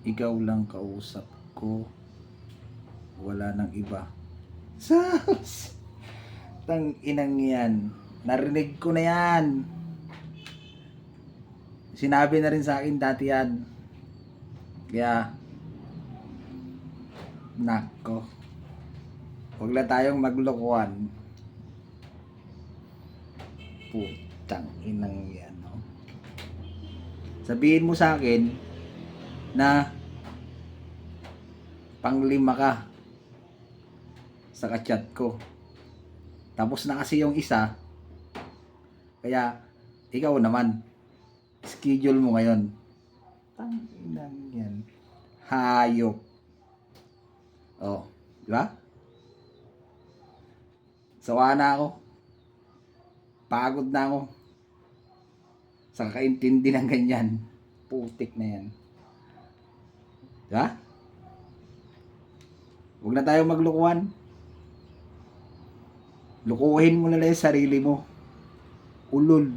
Ikaw lang kausap ko. Wala nang iba. Sus! Tang inang yan. Narinig ko na yan. Sinabi na rin sa akin dati yan. Kaya, nako. Huwag na tayong maglokohan. Putang inang yan. No? Sabihin mo sa akin na panglima ka sa kachat ko. Tapos na kasi yung isa. Kaya, ikaw naman. Schedule mo ngayon. Tanginang yan. Hayop. Oh, di ba? Sawa na ako. Pagod na ako. Sa kakaintindi ng ganyan. Putik na yan. Di ba? Huwag na tayo maglukuhan. Lukuhin mo na lang yung sarili mo. Ulol.